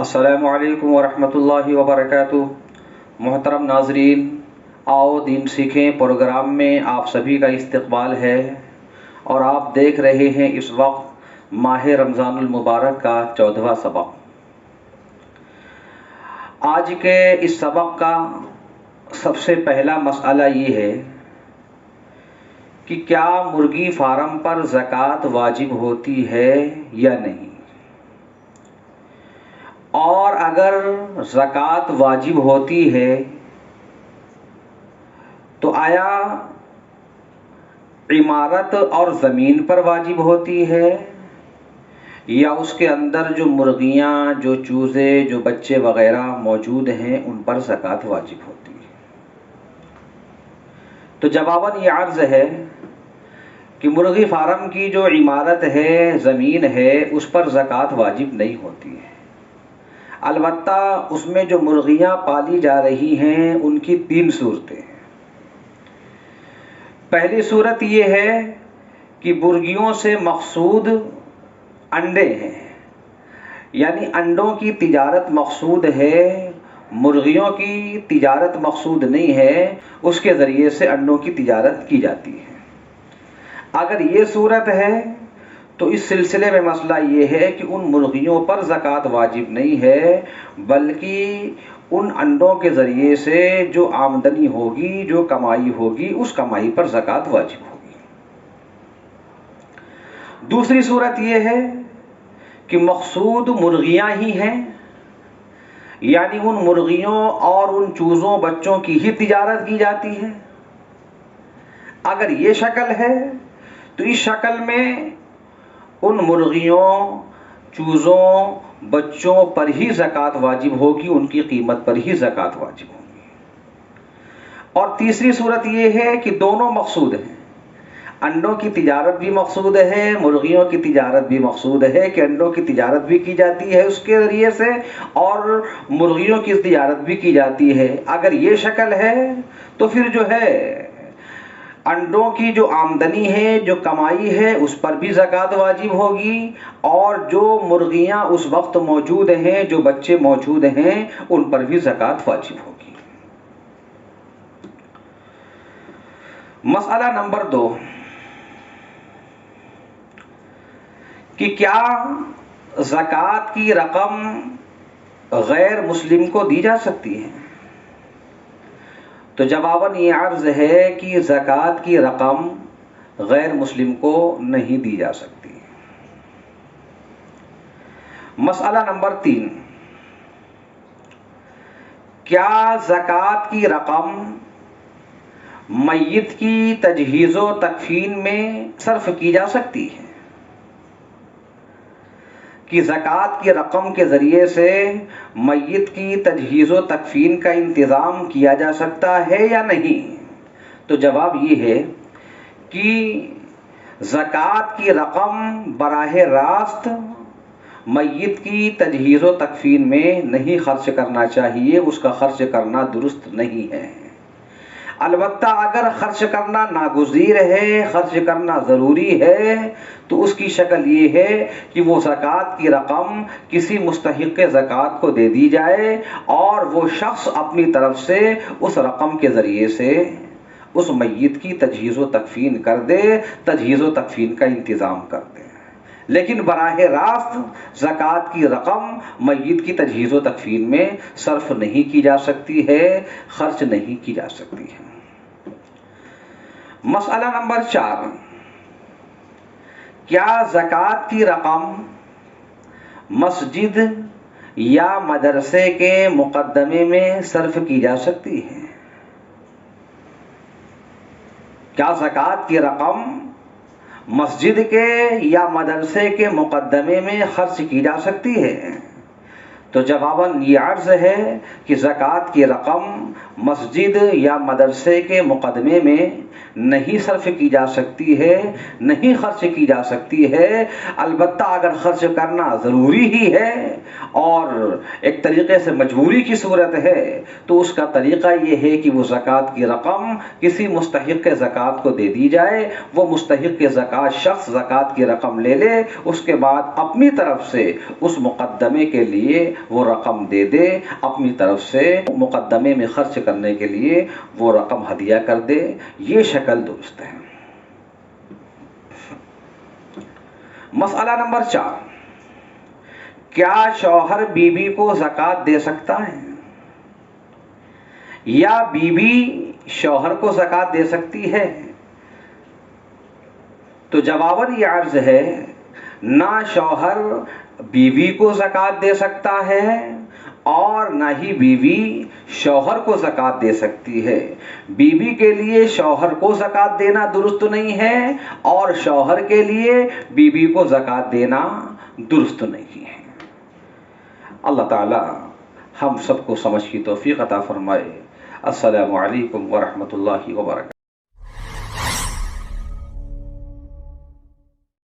السلام علیکم ورحمۃ اللہ وبرکاتہ۔ محترم ناظرین، آؤ دین سیکھیں پروگرام میں آپ سبھی کا استقبال ہے اور آپ دیکھ رہے ہیں اس وقت ماہ رمضان المبارک کا 14واں سبق۔ آج کے اس سبق کا سب سے پہلا مسئلہ یہ ہے کہ کیا مرغی فارم پر زکوٰۃ واجب ہوتی ہے یا نہیں، اور اگر زکوٰۃ واجب ہوتی ہے تو آیا عمارت اور زمین پر واجب ہوتی ہے یا اس کے اندر جو مرغیاں، جو چوزے، جو بچے وغیرہ موجود ہیں ان پر زکوٰۃ واجب ہوتی ہے؟ تو جواباً یہ عرض ہے کہ مرغی فارم کی جو عمارت ہے، زمین ہے، اس پر زکوٰۃ واجب نہیں ہوتی ہے۔ البتہ اس میں جو مرغیاں پالی جا رہی ہیں ان کی 3 صورتیں ہیں۔ پہلی صورت یہ ہے کہ مرغیوں سے مقصود انڈے ہیں، یعنی انڈوں کی تجارت مقصود ہے، مرغیوں کی تجارت مقصود نہیں ہے، اس کے ذریعے سے انڈوں کی تجارت کی جاتی ہے۔ اگر یہ صورت ہے تو اس سلسلے میں مسئلہ یہ ہے کہ ان مرغیوں پر زکوٰۃ واجب نہیں ہے، بلکہ ان انڈوں کے ذریعے سے جو آمدنی ہوگی، جو کمائی ہوگی، اس کمائی پر زکوٰۃ واجب ہوگی۔ دوسری صورت یہ ہے کہ مقصود مرغیاں ہی ہیں، یعنی ان مرغیوں اور ان چوزوں بچوں کی ہی تجارت کی جاتی ہے۔ اگر یہ شکل ہے تو اس شکل میں ان مرغیوں، چوزوں، بچوں پر ہی زکوٰۃ واجب ہوگی، ان کی قیمت پر ہی زکوٰۃ واجب ہوگی۔ اور تیسری صورت یہ ہے کہ دونوں مقصود ہیں، انڈوں کی تجارت بھی مقصود ہے، مرغیوں کی تجارت بھی مقصود ہے کہ انڈوں کی تجارت بھی کی جاتی ہے اس کے ذریعے سے اور مرغیوں کی تجارت بھی کی جاتی ہے۔ اگر یہ شکل ہے تو پھر جو ہے انڈوں کی جو آمدنی ہے، جو کمائی ہے، اس پر بھی زکوٰۃ واجب ہوگی، اور جو مرغیاں اس وقت موجود ہیں، جو بچے موجود ہیں، ان پر بھی زکوٰۃ واجب ہوگی۔ مسئلہ نمبر 2 کہ کیا زکوٰۃ کی رقم غیر مسلم کو دی جا سکتی ہے؟ تو جواباً یہ عرض ہے کہ زکوٰۃ کی رقم غیر مسلم کو نہیں دی جا سکتی۔ مسئلہ نمبر 3 کیا زکوٰۃ کی رقم میت کی تجہیز و تکفین میں صرف کی جا سکتی ہے؟ کہ زکوٰۃ کی رقم کے ذریعے سے میت کی تجہیز و تکفین کا انتظام کیا جا سکتا ہے یا نہیں؟ تو جواب یہ ہے کہ زکوٰۃ کی رقم براہ راست میت کی تجہیز و تکفین میں نہیں خرچ کرنا چاہیے، اس کا خرچ کرنا درست نہیں ہے۔ البتہ اگر خرچ کرنا ناگزیر ہے، خرچ کرنا ضروری ہے، تو اس کی شکل یہ ہے کہ وہ زکوٰۃ کی رقم کسی مستحق زکوٰۃ کو دے دی جائے اور وہ شخص اپنی طرف سے اس رقم کے ذریعے سے اس میت کی تجہیز و تکفین کر دے، تجہیز و تکفین کا انتظام کر دے۔ لیکن براہ راست زکوٰۃ کی رقم میت کی تجہیز و تکفین میں صرف نہیں کی جا سکتی ہے، خرچ نہیں کی جا سکتی ہے۔ مسئلہ نمبر 4 کیا زکوٰۃ کی رقم مسجد یا مدرسے کے مقدمے میں صرف کی جا سکتی ہے؟ کیا زکوٰۃ کی رقم مسجد کے یا مدرسے کے مقدمے میں خرچ کی جا سکتی ہے؟ تو جواباً یہ عرض ہے کہ زکوٰۃ کی رقم مسجد یا مدرسے کے مقدمے میں نہیں صرف کی جا سکتی ہے، نہیں خرچ کی جا سکتی ہے۔ البتہ اگر خرچ کرنا ضروری ہی ہے اور ایک طریقے سے مجبوری کی صورت ہے تو اس کا طریقہ یہ ہے کہ وہ زکوٰۃ کی رقم کسی مستحق زکوٰۃ کو دے دی جائے، وہ مستحق زکوٰۃ شخص زکوٰۃ کی رقم لے لے، اس کے بعد اپنی طرف سے اس مقدمے کے لیے وہ رقم دے دے، اپنی طرف سے مقدمے میں خرچ کرنے کے لیے وہ رقم ہدیہ کر دے، یہ شکل درست ہے۔ مسئلہ نمبر 4، کیا شوہر بیوی کو زکوٰۃ دے سکتا ہے یا بیوی شوہر کو زکوٰۃ دے سکتی ہے؟ تو جواباً یہ عرض ہے، نہ شوہر بیوی کو زکوٰۃ دے سکتا ہے اور نہ ہی بیوی شوہر کو زکوٰۃ دے سکتی ہے۔ بیوی کے لیے شوہر کو زکوٰۃ دینا درست نہیں ہے اور شوہر کے لیے بیوی کو زکوٰۃ دینا درست نہیں ہے۔ اللہ تعالی ہم سب کو سمجھ کی توفیق عطا فرمائے۔ السلام علیکم ورحمۃ اللہ وبرکاتہ۔